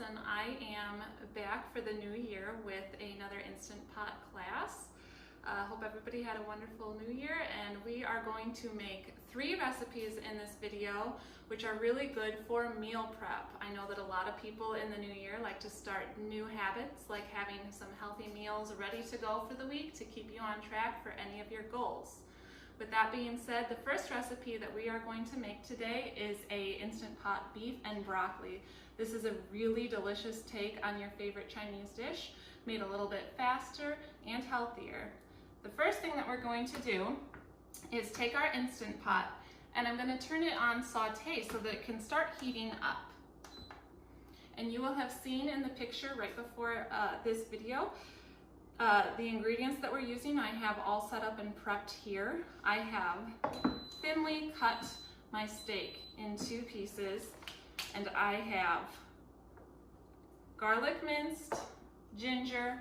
And I am back for the new year with another Instant Pot class. Hope everybody had a wonderful new year, and we are going to make 3 recipes in this video which are really good for meal prep. I know that a lot of people in the new year like to start new habits, like having some healthy meals ready to go for the week to keep you on track for any of your goals. With that being said, the first recipe that we are going to make today is a Instant Pot beef and broccoli. This is a really delicious take on your favorite Chinese dish, made a little bit faster and healthier. The first thing that we're going to do is take our Instant Pot, and I'm going to turn it on saute so that it can start heating up. And you will have seen in the picture right before this video, the ingredients that we're using I have all set up and prepped here. I have thinly cut my steak in 2 pieces, and I have garlic minced, ginger,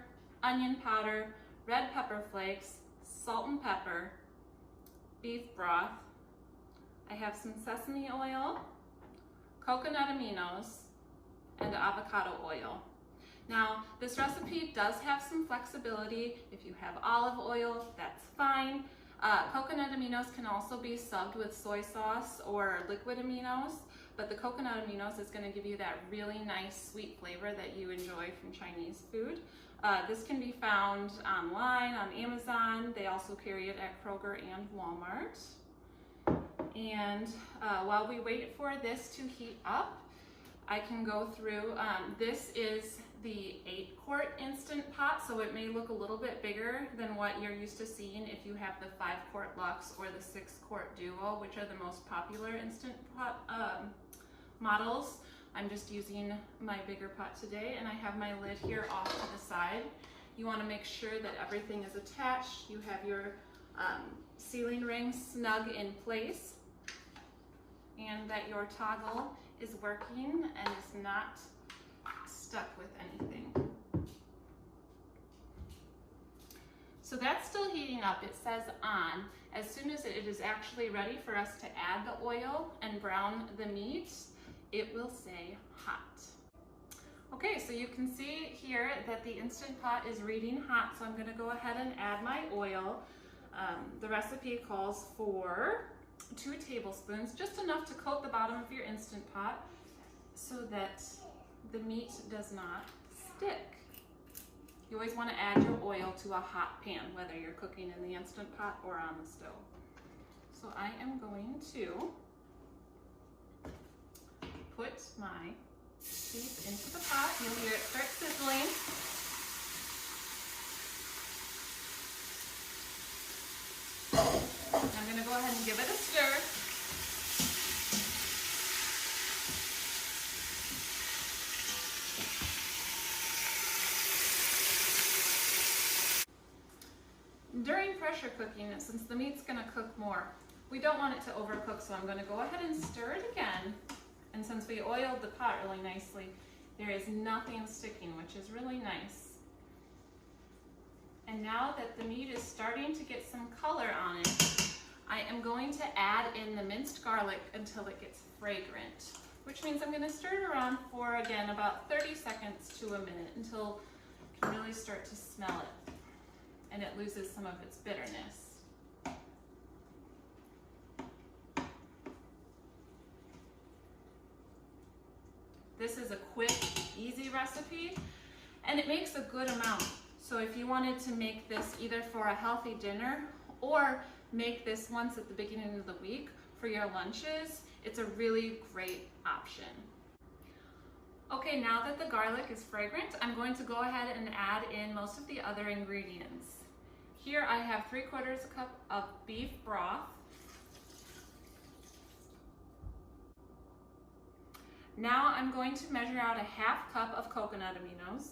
onion powder, red pepper flakes, salt and pepper, beef broth. I have some sesame oil, coconut aminos, and avocado oil. Now, this recipe does have some flexibility. If you have olive oil, that's fine. Coconut aminos can also be subbed with soy sauce or liquid aminos, but the coconut aminos is going to give you that really nice sweet flavor that you enjoy from Chinese food. This can be found online, on Amazon. They also carry it at Kroger and Walmart. And while we wait for this to heat up, I can go through, this is the 8-quart Instant Pot, so it may look a little bit bigger than what you're used to seeing if you have the 5-quart Luxe or the 6-quart Duo, which are the most popular Instant Pot models. I'm just using my bigger pot today, and I have my lid here off to the side. You want to make sure that everything is attached. You have your ceiling ring snug in place, and that your toggle is working and is not stuck with anything. So that's still heating up. It says on. As soon as it is actually ready for us to add the oil and brown the meat, it will say hot. Okay, so you can see here that the Instant Pot is reading hot, so I'm going to go ahead and add my oil. The recipe calls for 2 tablespoons, just enough to coat the bottom of your Instant Pot so that the meat does not stick. You always want to add your oil to a hot pan, whether you're cooking in the Instant Pot or on the stove. So I am going to put my beef into the pot. You'll hear it start sizzling. I'm going to go ahead and give it a stir. During pressure cooking, since the meat's going to cook more, we don't want it to overcook, so I'm going to go ahead and stir it again. And since we oiled the pot really nicely, there is nothing sticking, which is really nice. And now that the meat is starting to get some color on it, I am going to add in the minced garlic until it gets fragrant, which means I'm going to stir it around for, again, about 30 seconds to a minute until you can really start to smell it and it loses some of its bitterness. This is a quick, easy recipe, and it makes a good amount. So if you wanted to make this either for a healthy dinner or make this once at the beginning of the week for your lunches, it's a really great option. Okay, now that the garlic is fragrant, I'm going to go ahead and add in most of the other ingredients. Here I have 3/4 cup of beef broth. Now I'm going to measure out a 1/2 cup of coconut aminos,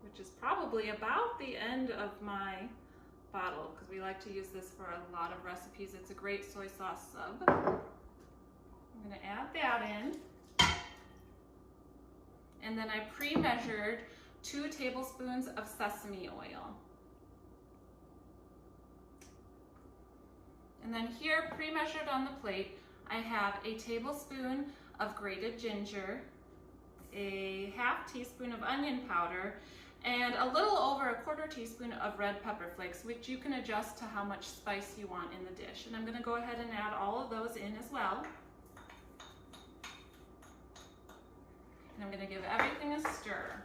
which which is probably about the end of my bottle because we like to use this for a lot of recipes. It's a great soy sauce sub. I'm going to add that in. And then I pre-measured 2 tablespoons of sesame oil. And then here, pre-measured on the plate, I have a tablespoon of grated ginger, a half teaspoon of onion powder, and a little over a quarter teaspoon of red pepper flakes, which you can adjust to how much spice you want in the dish. And I'm going to go ahead and add all of those in as well. And I'm going to give everything a stir.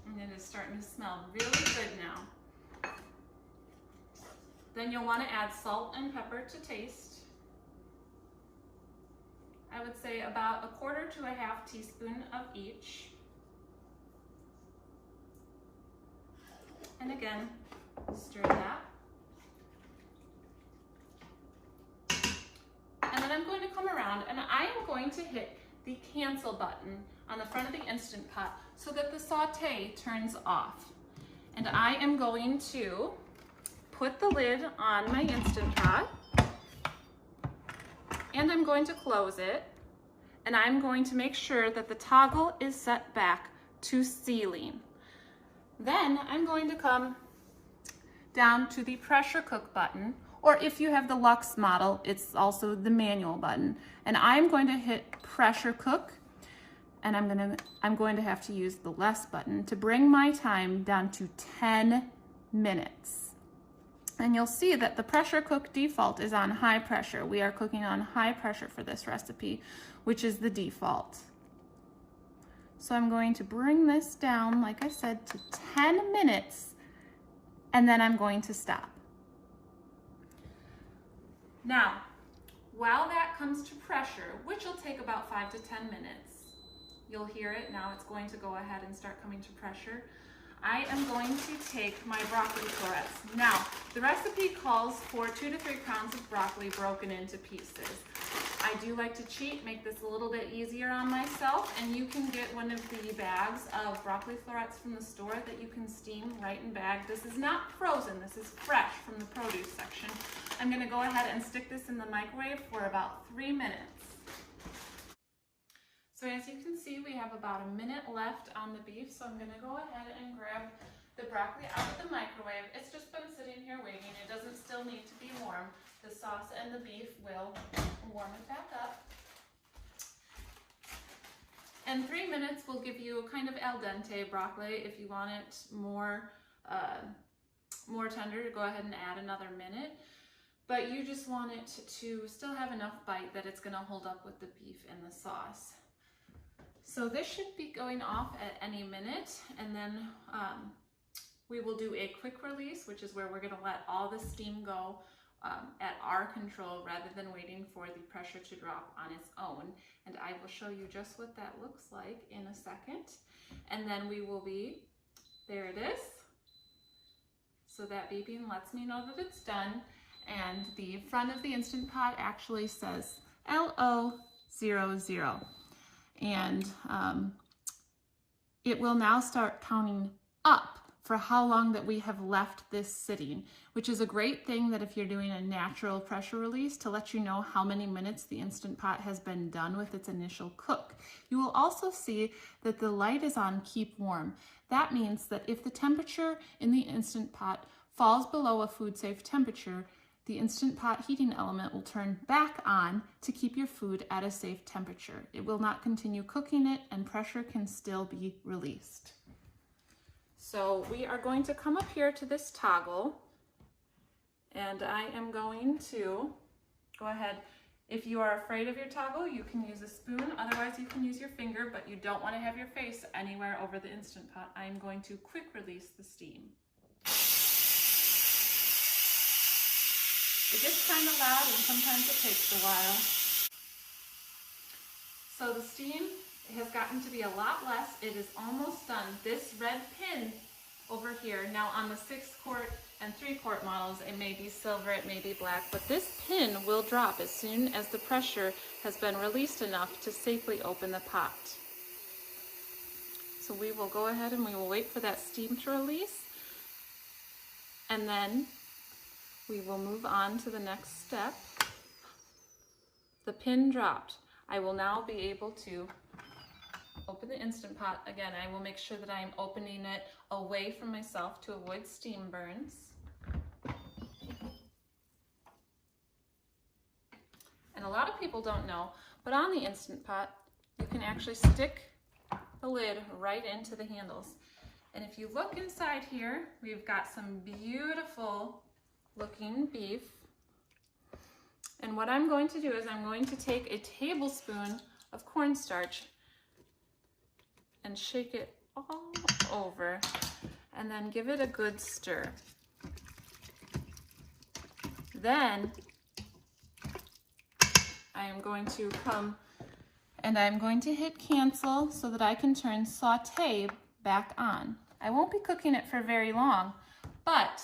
And it is starting to smell really good now. Then you'll want to add salt and pepper to taste. I would say about a quarter to a half teaspoon of each. And again, stir that. And then I'm going to come around and I am going to hit the cancel button on the front of the Instant Pot so that the saute turns off. And I am going to put the lid on my Instant Pot and I'm going to close it, and I'm going to make sure that the toggle is set back to ceiling. Then I'm going to come down to the pressure cook button, or if you have the Luxe model, it's also the manual button. And I'm going to hit pressure cook, and I'm going to have to use the less button to bring my time down to 10 minutes. And you'll see that the pressure cook default is on high pressure. We are cooking on high pressure for this recipe, which is the default. So I'm going to bring this down, like I said, to 10 minutes, and then I'm going to stop. Now, while that comes to pressure, which will take about 5 to 10 minutes, you'll hear it, now it's going to go ahead and start coming to pressure. I am going to take my broccoli florets. Now, the recipe calls for 2 to 3 pounds of broccoli broken into pieces. I do like to cheat, make this a little bit easier on myself, and you can get one of the bags of broccoli florets from the store that you can steam right in bag. This is not frozen, this is fresh from the produce section. I'm going to go ahead and stick this in the microwave for about 3 minutes. So as you can see, we have about a minute left on the beef, so I'm going to go ahead and grab the broccoli out of the microwave. It's just been sitting here waiting. It doesn't still need to be warm. The sauce and the beef will warm it back up. And 3 minutes will give you a kind of al dente broccoli. If you want it more tender, go ahead and add another minute. But you just want it to still have enough bite that it's going to hold up with the beef and the sauce. So this should be going off at any minute, and then we will do a quick release, which is where we're going to let all the steam go at our control rather than waiting for the pressure to drop on its own. And I will show you just what that looks like in a second. And then we will be, there it is. So that beeping lets me know that it's done. And the front of the Instant Pot actually says LO00. And it will now start counting up for how long that we have left this sitting, which is a great thing that if you're doing a natural pressure release to let you know how many minutes the Instant Pot has been done with its initial cook. You will also see that the light is on keep warm. That means that if the temperature in the Instant Pot falls below a food safe temperature, the Instant Pot heating element will turn back on to keep your food at a safe temperature. It will not continue cooking it, and pressure can still be released. So we are going to come up here to this toggle, and I am going to go ahead. If you are afraid of your toggle, you can use a spoon. Otherwise, you can use your finger, but you don't want to have your face anywhere over the Instant Pot. I'm going to quick release the steam. It gets kind of loud and sometimes it takes a while. So the steam has gotten to be a lot less. It is almost done. This red pin over here, now on the 6-quart and 3-quart models, it may be silver, it may be black, but this pin will drop as soon as the pressure has been released enough to safely open the pot. So we will go ahead and we will wait for that steam to release, and then we will move on to the next step. The pin dropped. I will now be able to open the Instant Pot. Again, I will make sure that I am opening it away from myself to avoid steam burns. And a lot of people don't know, but on the Instant Pot, you can actually stick the lid right into the handles. And if you look inside here, we've got some beautiful looking beef. And what I'm going to do is I'm going to take a tablespoon of cornstarch and shake it all over, and then give it a good stir. Then I am going to come and I'm going to hit cancel so that I can turn saute back on. I won't be cooking it for very long, but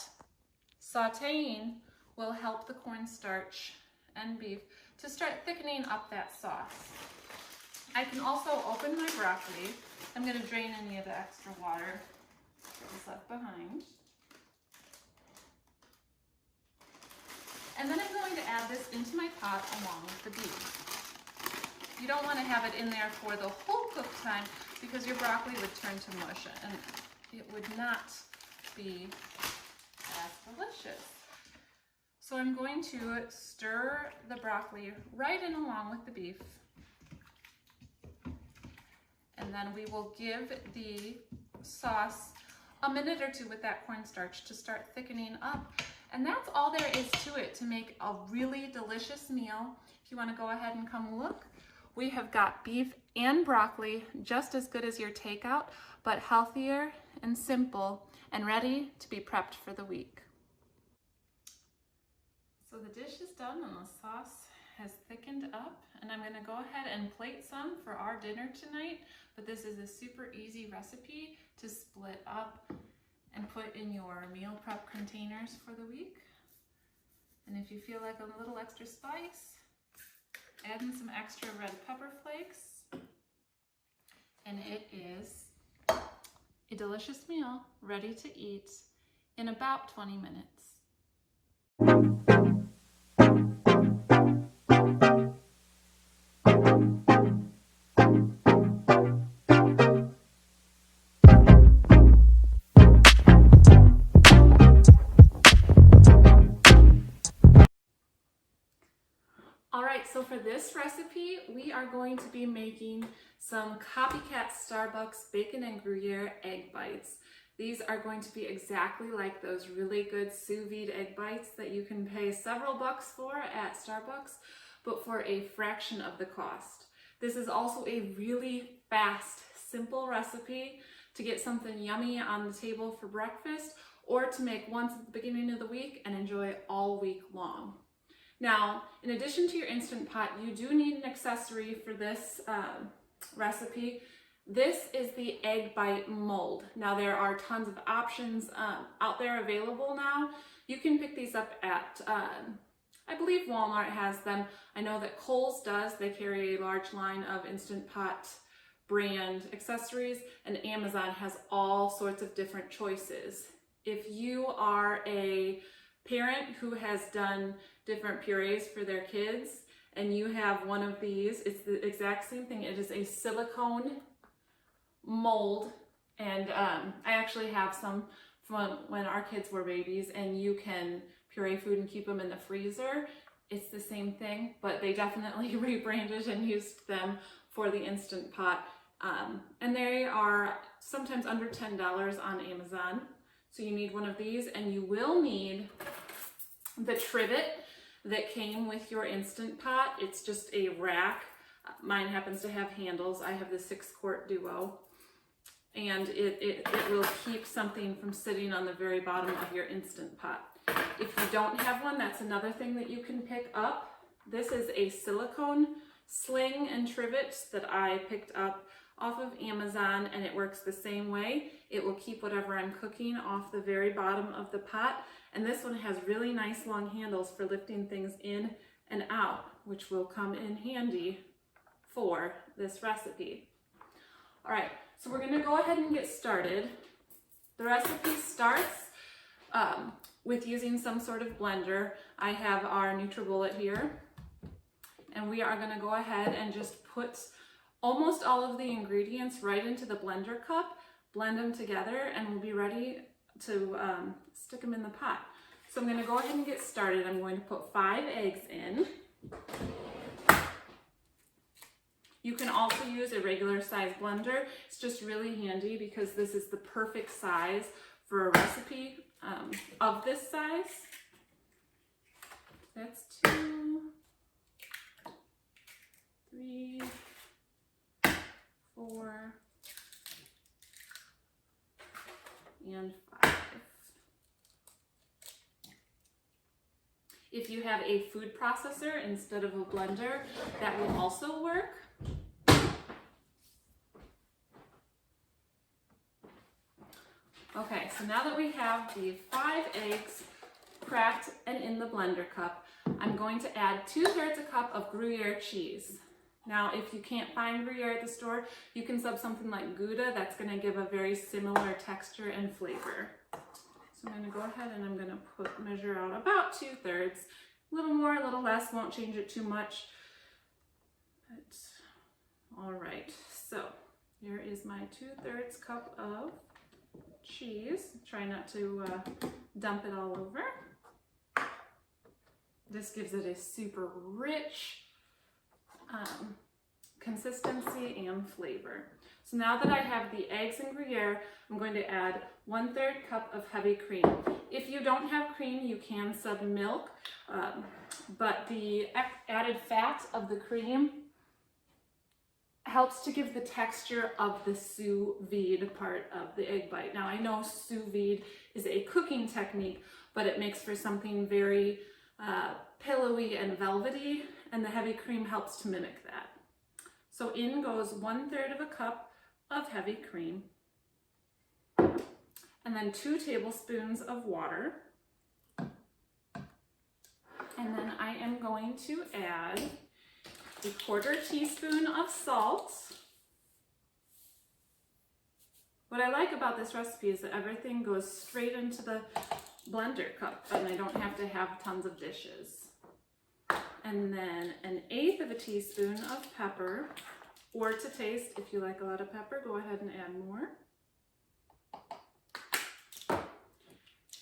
sauteing will help the cornstarch and beef to start thickening up that sauce. I can also open my broccoli. I'm going to drain any of the extra water that was left behind. And then I'm going to add this into my pot along with the beef. You don't want to have it in there for the whole cook time because your broccoli would turn to mush and it would not be as delicious. So I'm going to stir the broccoli right in along with the beef. And then we will give the sauce a minute or two with that cornstarch to start thickening up. And that's all there is to it to make a really delicious meal. If you want to go ahead and come look, we have got beef and broccoli, just as good as your takeout, but healthier and simple and ready to be prepped for the week. So the dish is done and the sauce has thickened up, and I'm going to go ahead and plate some for our dinner tonight. But this is a super easy recipe to split up and put in your meal prep containers for the week. And if you feel like a little extra spice, add in some extra red pepper flakes, and it is a delicious meal ready to eat in about 20 minutes. So for this recipe, we are going to be making some copycat Starbucks bacon and Gruyere egg bites. These are going to be exactly like those really good sous vide egg bites that you can pay several bucks for at Starbucks, but for a fraction of the cost. This is also a really fast, simple recipe to get something yummy on the table for breakfast, or to make once at the beginning of the week and enjoy all week long. Now, in addition to your Instant Pot, you do need an accessory for this recipe. This is the egg bite mold. Now, there are tons of options out there available now. You can pick these up at, I believe Walmart has them. I know that Kohl's does. They carry a large line of Instant Pot brand accessories, and Amazon has all sorts of different choices. If you are a parent who has done different purees for their kids and you have one of these, it's the exact same thing. It is a silicone mold, and I actually have some from when our kids were babies, and you can puree food and keep them in the freezer. It's the same thing, but they definitely rebranded and used them for the Instant Pot. And they are sometimes under $10 on Amazon. So you need one of these, and you will need the Trivet that came with your Instant Pot. It's just a rack. Mine happens to have handles. I have the 6-quart duo, and it will keep something from sitting on the very bottom of your Instant Pot. If you don't have one, that's another thing that you can pick up. This is a silicone sling and trivet that I picked up off of Amazon, and it works the same way. It will keep whatever I'm cooking off the very bottom of the pot. And this one has really nice long handles for lifting things in and out, which will come in handy for this recipe. All right, so we're gonna go ahead and get started. The recipe starts with using some sort of blender. I have our NutriBullet here, and we are gonna go ahead and just put almost all of the ingredients right into the blender cup, blend them together, and we'll be ready to stick them in the pot. So I'm gonna go ahead and get started. I'm going to put 5 eggs in. You can also use a regular size blender. It's just really handy because this is the perfect size for a recipe of this size. That's 2, 3, 4, and 5. If you have a food processor instead of a blender, that will also work. Okay, so now that we have the 5 eggs cracked and in the blender cup, I'm going to add 2/3 a cup of Gruyere cheese. Now, if you can't find Gruyere at the store, you can sub something like Gouda. That's going to give a very similar texture and flavor. So I'm going to go ahead and I'm going to measure out about 2/3. A little more, a little less, won't change it too much. But, all right, so here is my 2/3 cup of cheese. Try not to dump it all over. This gives it a super rich consistency and flavor. So now that I have the eggs and Gruyere, I'm going to add 1/3 cup of heavy cream. If you don't have cream, you can sub milk, but the added fat of the cream helps to give the texture of the sous vide part of the egg bite. Now I know sous vide is a cooking technique, but it makes for something very pillowy and velvety, and the heavy cream helps to mimic that. So in goes 1/3 of a cup of heavy cream, and then 2 tablespoons of water. And then I am going to add a 1/4 teaspoon of salt. What I like about this recipe is that everything goes straight into the blender cup, and I don't have to have tons of dishes. And then 1/8 of a teaspoon of pepper, or to taste. If you like a lot of pepper, go ahead and add more.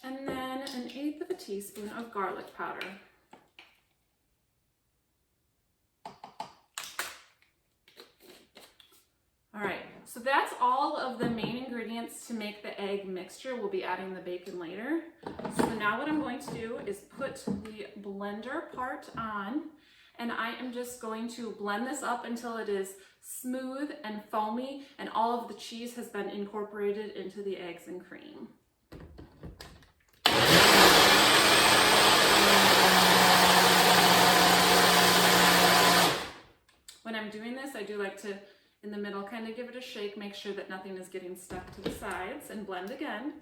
And then 1/8 of a teaspoon of garlic powder. All right, so that's all of the main ingredients to make the egg mixture. We'll be adding the bacon later. So now what I'm going to do is put the blender part on, and I am just going to blend this up until it is smooth and foamy and all of the cheese has been incorporated into the eggs and cream. When I'm doing this, I do like to, in the middle, kind of give it a shake, make sure that nothing is getting stuck to the sides, and blend again.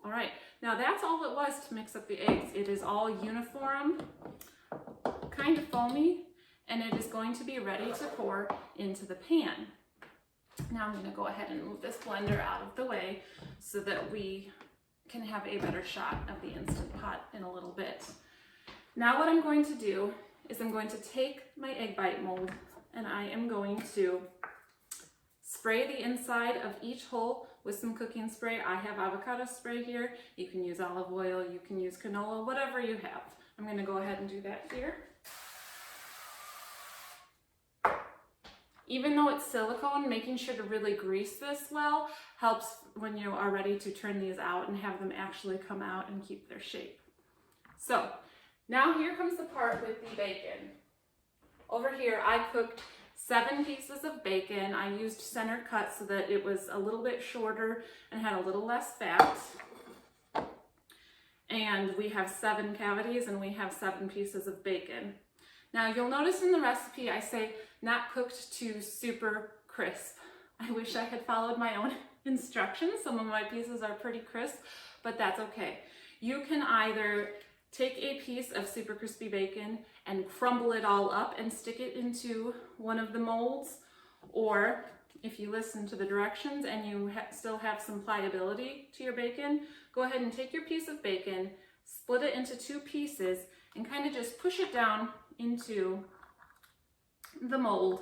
All right, now that's all it was to mix up the eggs. It is all uniform, kind of foamy, and it is going to be ready to pour into the pan. Now I'm going to go ahead and move this blender out of the way so that we can have a better shot of the Instant Pot in a little bit. Now what I'm going to do is I'm going to take my egg bite mold and I am going to spray the inside of each hole with some cooking spray. I have avocado spray here. You can use olive oil, you can use canola, whatever you have. I'm going to go ahead and do that here. Even though it's silicone, making sure to really grease this well helps when you are ready to turn these out and have them actually come out and keep their shape. So now here comes the part with the bacon. Over here I cooked 7 pieces of bacon. I used center cut so that it was a little bit shorter and had a little less fat. And we have 7 cavities and we have 7 pieces of bacon. Now you'll notice in the recipe I say not cooked to super crisp. I wish I had followed my own instructions. Some of my pieces are pretty crisp, but that's okay. You can either take a piece of super crispy bacon and crumble it all up and stick it into one of the molds, or if you listen to the directions and you still have some pliability to your bacon, go ahead and take your piece of bacon, split it into 2 pieces, and kind of just push it down into the mold.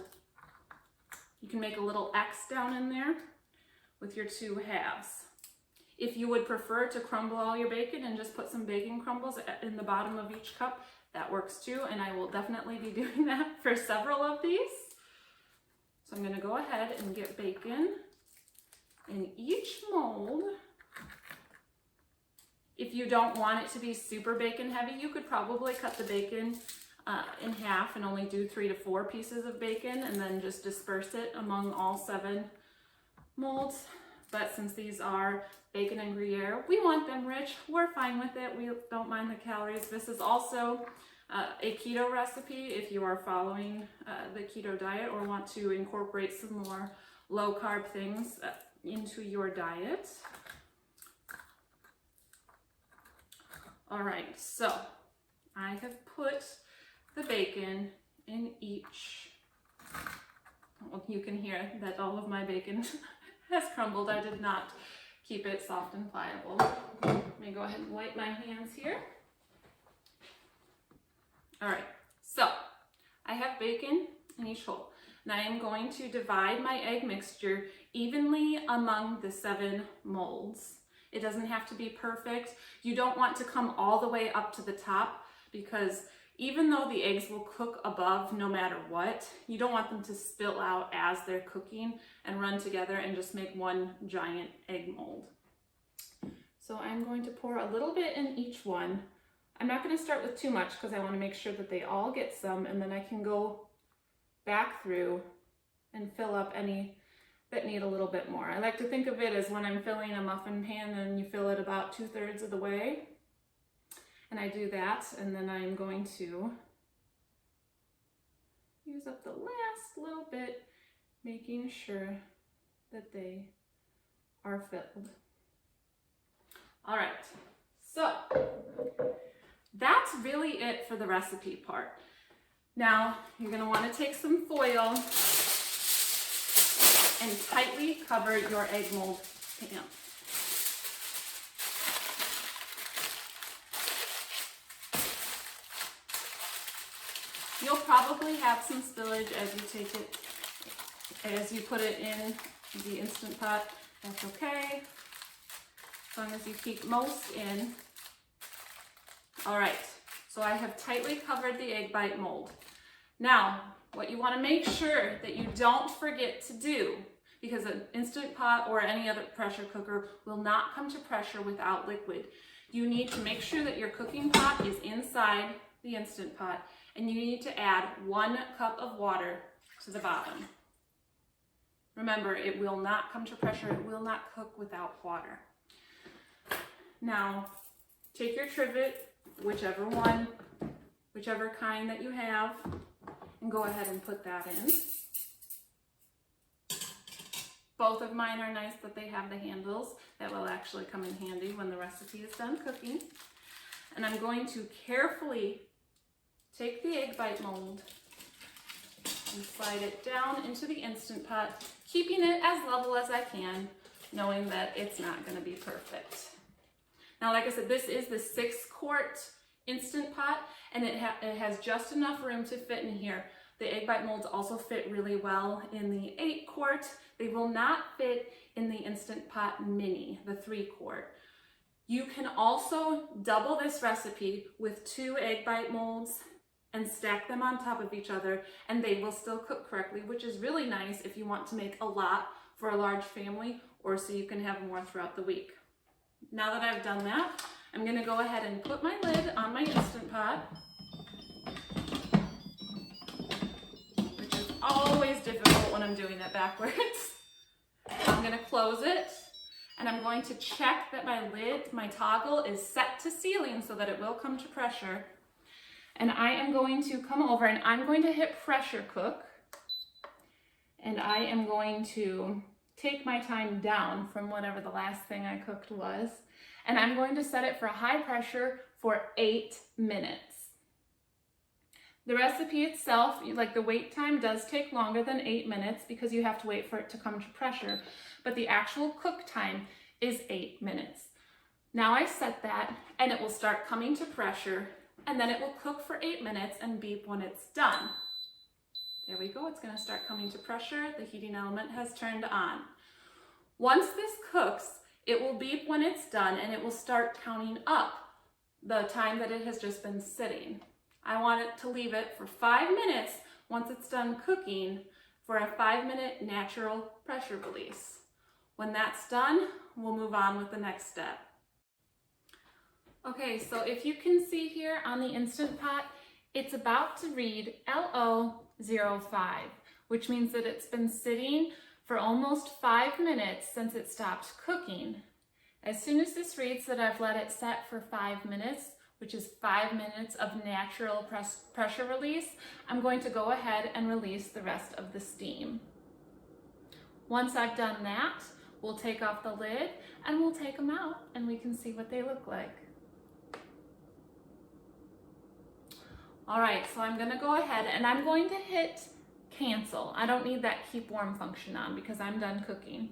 You can make a little X down in there with your 2 halves. If you would prefer to crumble all your bacon and just put some bacon crumbles in the bottom of each cup, that works too, and I will definitely be doing that for several of these. So I'm going to go ahead and get bacon in each mold. If you don't want it to be super bacon heavy, you could probably cut the bacon in half and only do 3 to 4 pieces of bacon and then just disperse it among all 7 molds. But since these are bacon and Gruyere, we want them rich. We're fine with it. We don't mind the calories. This is also a keto recipe if you are following the keto diet or want to incorporate some more low carb things into your diet. All right, so I have put the bacon in each. Well, you can hear that all of my bacon has crumbled. I did not keep it soft and pliable. Let me go ahead and wipe my hands here. All right, so I have bacon in each hole. And I am going to divide my egg mixture evenly among the 7 molds. It doesn't have to be perfect. You don't want to come all the way up to the top, because even though the eggs will cook above no matter what, you don't want them to spill out as they're cooking and run together and just make one giant egg mold. So I'm going to pour a little bit in each one. I'm not going to start with too much because I want to make sure that they all get some, and then I can go back through and fill up any that need a little bit more. I like to think of it as when I'm filling a muffin pan and you fill it about 2/3 of the way. And I do that, and then I'm going to use up the last little bit, making sure that they are filled. All right, so that's really it for the recipe part. Now, you're gonna wanna take some foil and tightly cover your egg mold pan. You'll probably have some spillage as you put it in the Instant Pot. That's okay, as long as you keep most in. All right, so I have tightly covered the egg bite mold. Now, what you want to make sure that you don't forget to do, because an Instant Pot or any other pressure cooker will not come to pressure without liquid. You need to make sure that your cooking pot is inside the Instant Pot, and you need to add 1 cup of water to the bottom. Remember, it will not come to pressure. It will not cook without water. Now, take your trivet, whichever kind that you have, and go ahead and put that in. Both of mine are nice that they have the handles. That will actually come in handy when the recipe is done cooking. And I'm going to carefully take the egg bite mold and slide it down into the Instant Pot, keeping it as level as I can, knowing that it's not going to be perfect. Now, like I said, this is the 6-quart Instant Pot, and it has just enough room to fit in here. The egg bite molds also fit really well in the 8-quart. They will not fit in the Instant Pot Mini, the 3-quart. You can also double this recipe with 2 egg bite molds and stack them on top of each other, and they will still cook correctly, which is really nice if you want to make a lot for a large family or so you can have more throughout the week. Now that I've done that, I'm going to go ahead and put my lid on my Instant Pot, which is always difficult when I'm doing it backwards. I'm going to close it, and I'm going to check that my lid, my toggle, is set to sealing so that it will come to pressure. And I am going to come over and I'm going to hit pressure cook. And I am going to take my time down from whatever the last thing I cooked was. And I'm going to set it for high pressure for 8 minutes. The recipe itself, like the wait time, does take longer than 8 minutes because you have to wait for it to come to pressure. But the actual cook time is 8 minutes. Now I set that and it will start coming to pressure and then it will cook for 8 minutes and beep when it's done. There we go, it's gonna start coming to pressure. The heating element has turned on. Once this cooks, it will beep when it's done and it will start counting up the time that it has just been sitting. I want it to leave it for 5 minutes once it's done cooking for a 5-minute natural pressure release. When that's done, we'll move on with the next step. Okay, so if you can see here on the Instant Pot, it's about to read LO05, which means that it's been sitting for almost 5 minutes since it stopped cooking. As soon as this reads that I've let it set for 5 minutes, which is 5 minutes of natural pressure release, I'm going to go ahead and release the rest of the steam. Once I've done that, we'll take off the lid and we'll take them out and we can see what they look like. All right, so I'm gonna go ahead and I'm going to hit cancel. I don't need that keep warm function on because I'm done cooking.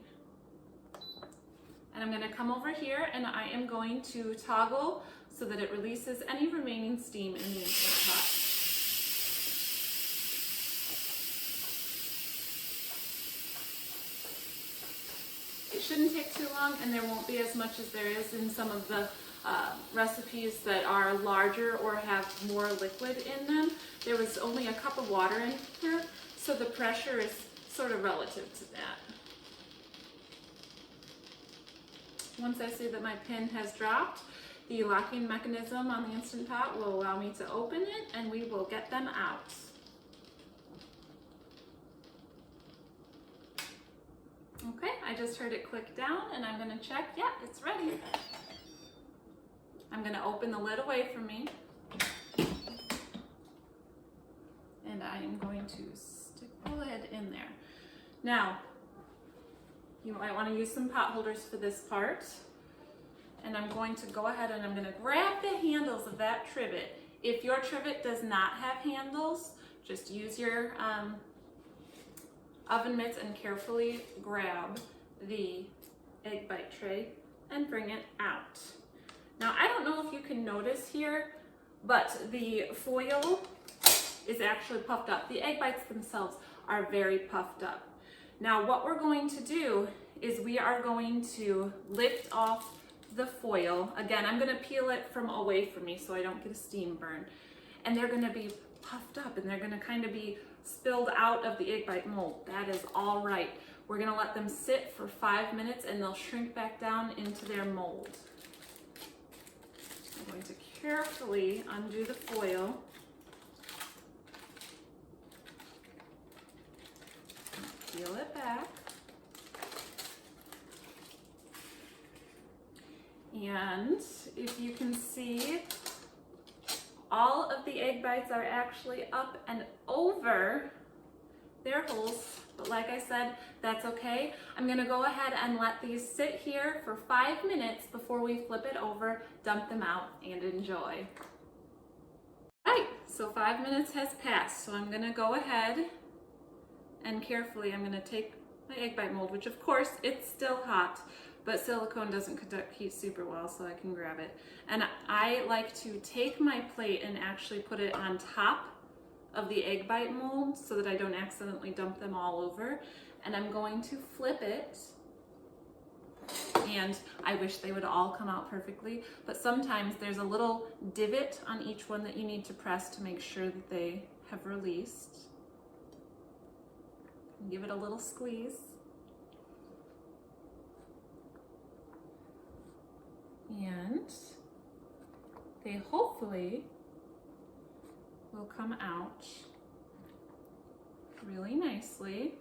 And I'm gonna come over here and I am going to toggle so that it releases any remaining steam in the Instant Pot. It shouldn't take too long and there won't be as much as there is in some of the recipes that are larger or have more liquid in them. There was only a cup of water in here, so the pressure is sort of relative to that. Once I see that my pin has dropped, the locking mechanism on the Instant Pot will allow me to open it and we will get them out. Okay, I just heard it click down and I'm gonna check, yeah, it's ready. I'm gonna open the lid away from me. And I am going to stick the lid in there. Now, you might wanna use some pot holders for this part. And I'm going to go ahead and I'm gonna grab the handles of that trivet. If your trivet does not have handles, just use your oven mitts and carefully grab the egg bite tray and bring it out. Now, I don't know if you can notice here, but the foil is actually puffed up. The egg bites themselves are very puffed up. Now, what we're going to do is we are going to lift off the foil. Again, I'm gonna peel it from away from me so I don't get a steam burn. And they're gonna be puffed up and they're gonna kind of be spilled out of the egg bite mold. That is all right. We're gonna let them sit for 5 minutes and they'll shrink back down into their mold. I'm going to carefully undo the foil. Peel it back. And if you can see, all of the egg bites are actually up and over their holes, but like I said, that's okay. I'm gonna go ahead and let these sit here for 5 minutes before we flip it over, dump them out, and enjoy. All right, so 5 minutes has passed, so I'm gonna go ahead and carefully, I'm gonna take my egg bite mold, which of course, it's still hot, but silicone doesn't conduct heat super well, so I can grab it. And I like to take my plate and actually put it on top of the egg bite mold so that I don't accidentally dump them all over. And I'm going to flip it. And I wish they would all come out perfectly, but sometimes there's a little divot on each one that you need to press to make sure that they have released. Give it a little squeeze. And they hopefully will come out really nicely.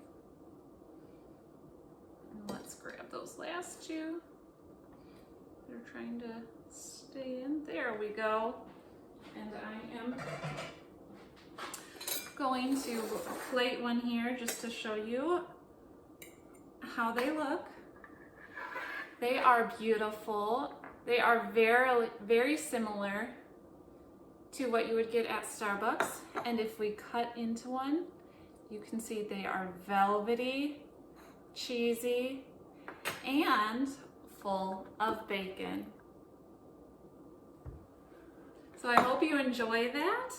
And let's grab those last two. They're trying to stay in. There we go. And I am going to plate one here just to show you how they look. They are beautiful. They are very, very similar to what you would get at Starbucks. And if we cut into one, you can see they are velvety, cheesy, and full of bacon. So I hope you enjoy that,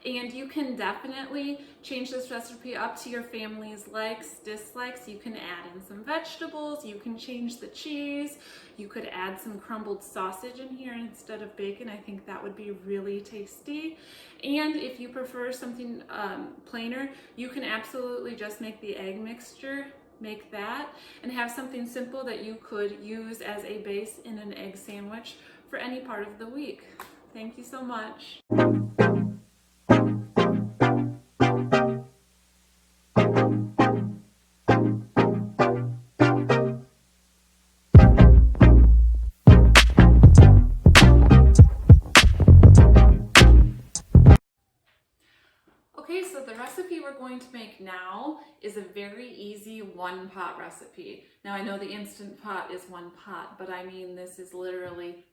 and you can definitely change this recipe up to your family's likes, dislikes. You can add in some vegetables, you can change the cheese, you could add some crumbled sausage in here instead of bacon. I think that would be really tasty. And if you prefer something plainer, you can absolutely just make the egg mixture, make that, and have something simple that you could use as a base in an egg sandwich for any part of the week. Thank you so much. Okay, so the recipe we're going to make now is a very easy one-pot recipe. Now I know the Instant Pot is one pot, but I mean this is literally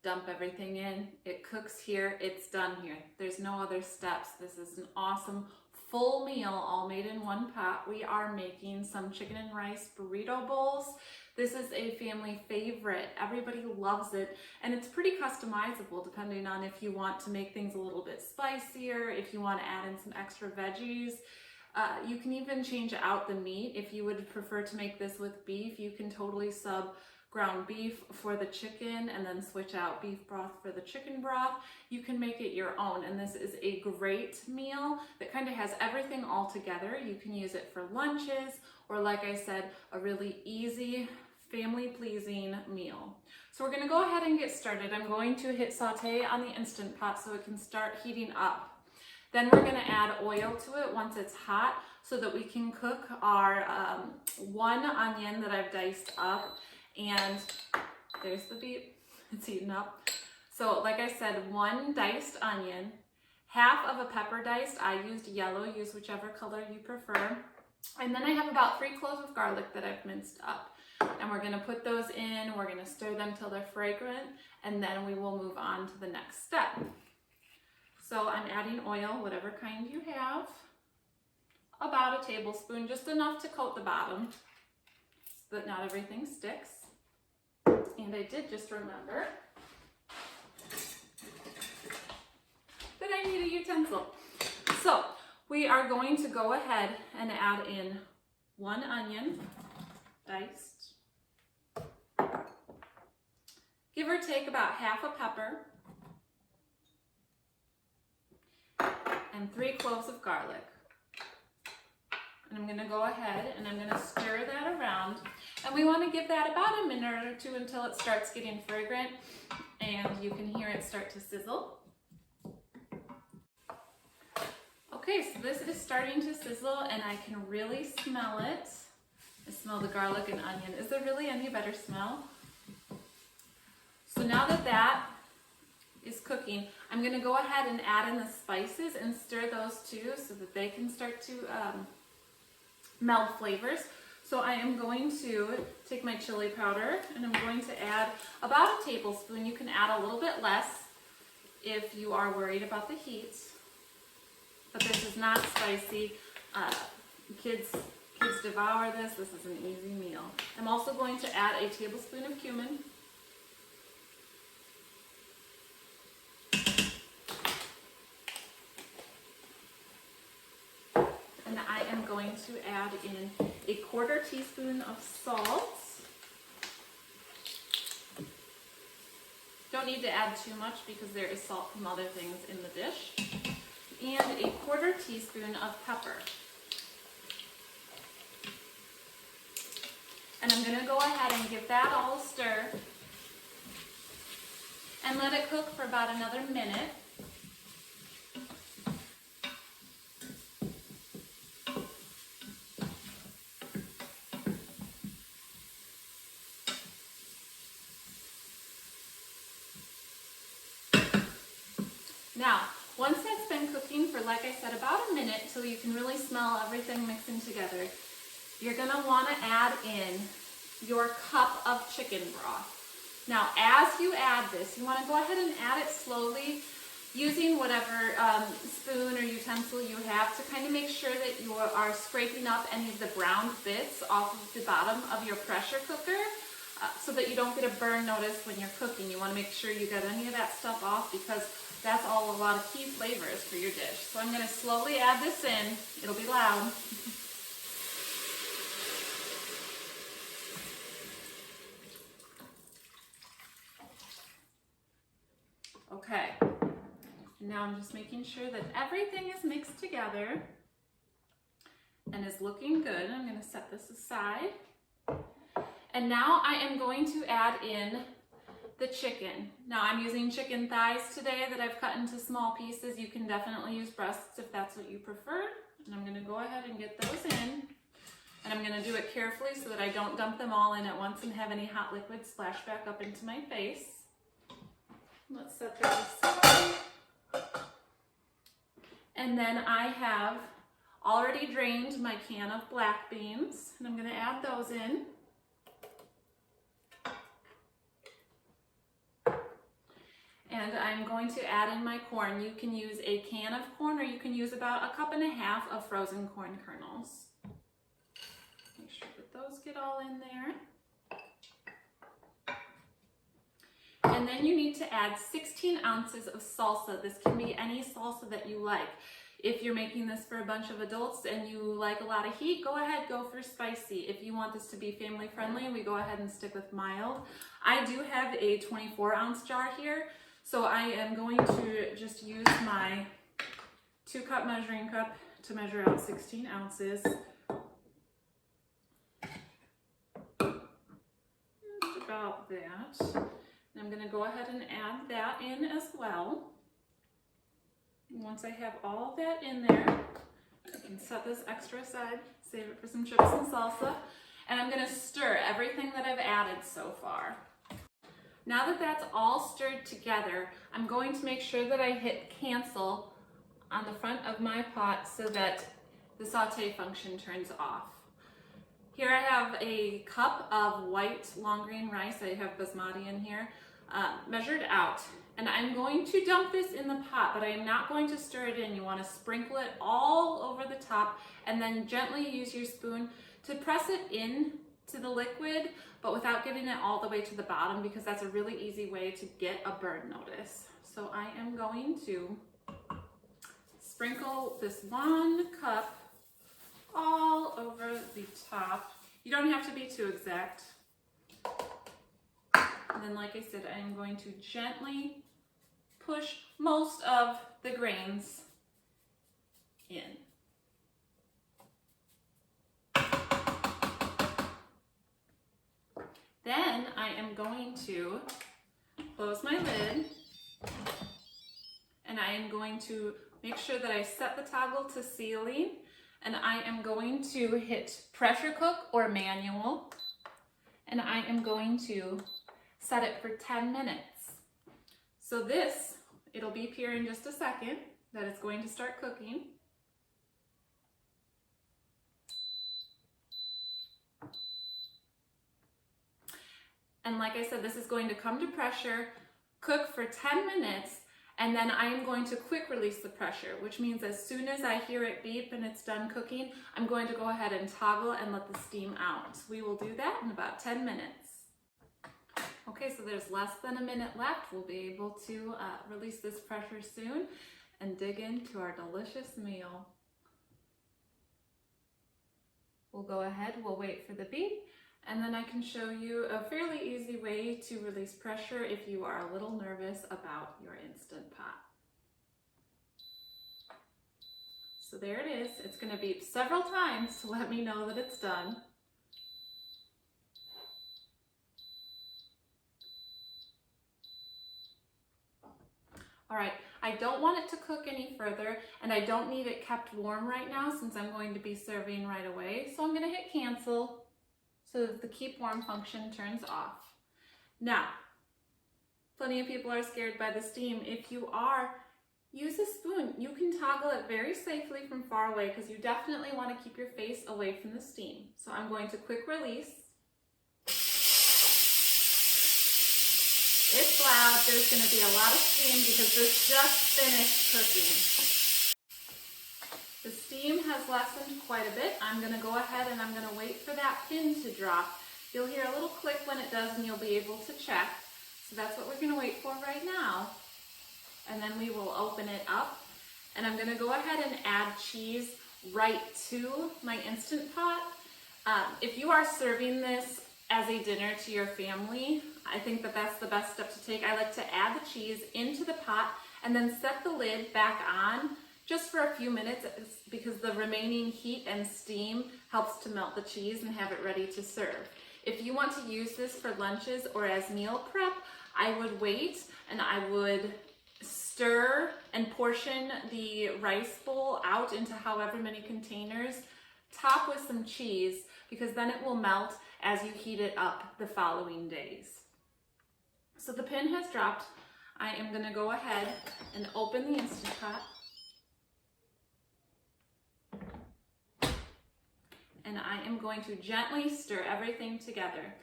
dump everything in, it cooks here, it's done here. There's no other steps. This is an awesome full meal all made in one pot. We are making some chicken and rice burrito bowls. This is a family favorite. Everybody loves it, and it's pretty customizable depending on if you want to make things a little bit spicier, if you want to add in some extra veggies. You can even change out the meat. If you would prefer to make this with beef, you can totally sub ground beef for the chicken and then switch out beef broth for the chicken broth. You can make it your own, and this is a great meal that kind of has everything all together. You can use it for lunches, or like I said, a really easy, family-pleasing meal. So we're gonna go ahead and get started. I'm going to hit saute on the Instant Pot so it can start heating up. Then we're gonna add oil to it once it's hot so that we can cook our one onion that I've diced up. And there's the beep, it's heating up. So like I said, one diced onion, half of a pepper diced. I used yellow, use whichever color you prefer. And then I have about 3 cloves of garlic that I've minced up. And we're gonna put those in, we're gonna stir them till they're fragrant, and then we will move on to the next step. So I'm adding oil, whatever kind you have, about a tablespoon, just enough to coat the bottom so that not everything sticks. And I did just remember that I need a utensil. So we are going to go ahead and add in 1 onion, diced. Give or take about half a pepper. And 3 cloves of garlic. And I'm gonna go ahead and I'm gonna stir that around. And we wanna give that about a minute or two until it starts getting fragrant and you can hear it start to sizzle. Okay, so this is starting to sizzle and I can really smell it. I smell the garlic and onion. Is there really any better smell? So now that that is cooking, I'm gonna go ahead and add in the spices and stir those too so that they can start to meld flavors. So I am going to take my chili powder and I'm going to add about a tablespoon. You can add a little bit less if you are worried about the heat, but this is not spicy. Kids devour this. This is an easy meal. I'm also going to add a tablespoon of cumin. And I am going to add in a 1/4 teaspoon of salt. Don't need to add too much because there is salt from other things in the dish. And a 1/4 teaspoon of pepper. And I'm gonna go ahead and give that all a stir and let it cook for about another minute. Now, once that's been cooking for, like I said, about a minute, so you can really smell everything mixing together, you're gonna wanna add in your cup of chicken broth. Now, as you add this, you wanna go ahead and add it slowly, using whatever spoon or utensil you have to kind of make sure that you are scraping up any of the brown bits off of the bottom of your pressure cooker so that you don't get a burn notice when you're cooking. You want to make sure you get any of that stuff off because that's all a lot of key flavors for your dish. So I'm going to slowly add this in. It'll be loud. Okay. Now I'm just making sure that everything is mixed together and is looking good. I'm going to set this aside. And now I am going to add in the chicken. Now I'm using chicken thighs today that I've cut into small pieces. You can definitely use breasts if that's what you prefer. And I'm going to go ahead and get those in. And I'm going to do it carefully so that I don't dump them all in at once and have any hot liquid splash back up into my face. Let's set that aside. And then I have already drained my can of black beans, and I'm going to add those in. And I'm going to add in my corn. You can use a can of corn, or you can use about 1.5 cups of frozen corn kernels. Make sure that those get all in there. And then you need to add 16 ounces of salsa. This can be any salsa that you like. If you're making this for a bunch of adults and you like a lot of heat, go ahead, go for spicy. If you want this to be family friendly, we go ahead and stick with mild. I do have a 24-ounce jar here, so I am going to just use my 2-cup measuring cup to measure out 16 ounces. Just about that. I'm going to go ahead and add that in as well. And once I have all that in there, I can set this extra aside, save it for some chips and salsa, and I'm going to stir everything that I've added so far. Now that that's all stirred together, I'm going to make sure that I hit cancel on the front of my pot so that the saute function turns off. Here I have a cup of white long grain rice. I have basmati in here. Measured out, and I'm going to dump this in the pot, but I am not going to stir it in. You want to sprinkle it all over the top and then gently use your spoon to press it in to the liquid, but without getting it all the way to the bottom, because that's a really easy way to get a burn notice. So I am going to sprinkle this 1 cup all over the top. You don't have to be too exact. And then, like I said, I am going to gently push most of the grains in. Then I am going to close my lid, and I am going to make sure that I set the toggle to sealing, and I am going to hit pressure cook or manual, and I am going to set it for 10 minutes. So this, it'll beep here in just a second that it's going to start cooking. And like I said, this is going to come to pressure, cook for 10 minutes, and then I am going to quick release the pressure, which means as soon as I hear it beep and it's done cooking, I'm going to go ahead and toggle and let the steam out. We will do that in about 10 minutes. Okay, so there's less than a minute left. We'll be able to release this pressure soon and dig into our delicious meal. We'll go ahead, we'll wait for the beep, and then I can show you a fairly easy way to release pressure if you are a little nervous about your Instant Pot. So there it is. It's going to beep several times to let me know that it's done. All right, I don't want it to cook any further, and I don't need it kept warm right now since I'm going to be serving right away. So I'm going to hit cancel so that the keep warm function turns off. Now, plenty of people are scared by the steam. If you are, Use a spoon. You can toggle it very safely from far away because you definitely want to keep your face away from the steam. So I'm going to quick release. It's loud. There's going to be a lot of steam because this just finished cooking. The steam has lessened quite a bit. I'm going to go ahead and I'm going to wait for that pin to drop. You'll hear a little click when it does and you'll be able to check. So that's what we're going to wait for right now. And then we will open it up. And I'm going to go ahead and add cheese right to my Instant Pot. If you are serving this as a dinner to your family, I think that that's the best step to take. I like to add the cheese into the pot and then set the lid back on just for a few minutes because the remaining heat and steam helps to melt the cheese and have it ready to serve. If you want to use this for lunches or as meal prep, I would wait and I would stir and portion the rice bowl out into however many containers, top with some cheese because then it will melt as you heat it up the following days. So the pin has dropped. I am going to go ahead and open the Instant Pot. And I am going to gently stir everything together.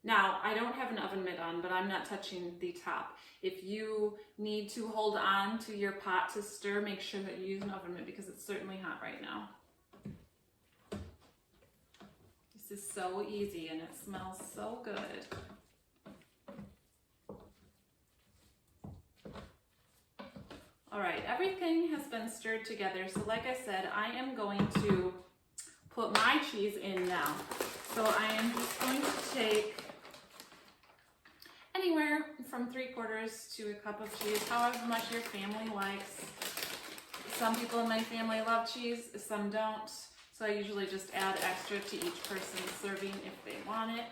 Now, I don't have an oven mitt on, but I'm not touching the top. If you need to hold on to your pot to stir, make sure that you use an oven mitt because it's certainly hot right now. This is so easy and it smells so good. All right, everything has been stirred together. So like I said, I am going to put my cheese in now. So I am just going to take anywhere from 3/4 to a cup of cheese, however much your family likes. Some people in my family love cheese, some don't. So I usually just add extra to each person's serving if they want it.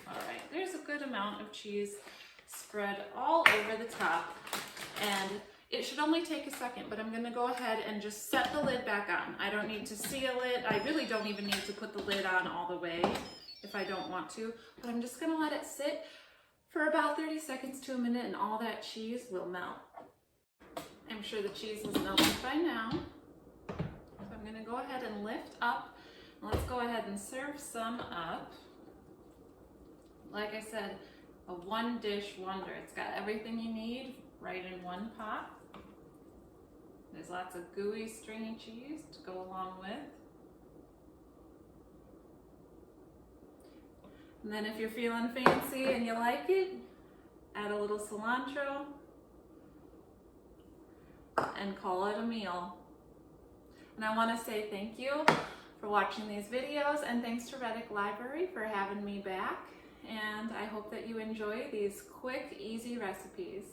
All right, there's a good amount of cheese spread all over the top. And it should only take a second, but I'm going to go ahead and just set the lid back on. I don't need to seal it. I really don't even need to put the lid on all the way if I don't want to, but I'm just going to let it sit for about 30 seconds to a minute and all that cheese will melt. I'm sure the cheese is melted by now. So I'm going to go ahead and lift up. Let's go ahead and serve some up. Like I said, a one dish wonder. It's got everything you need right in one pot. There's lots of gooey, stringy cheese to go along with. And then if you're feeling fancy and you like it, add a little cilantro and call it a meal. And I want to say thank you for watching these videos and thanks to Reddick Library for having me back. And I hope that you enjoy these quick, easy recipes.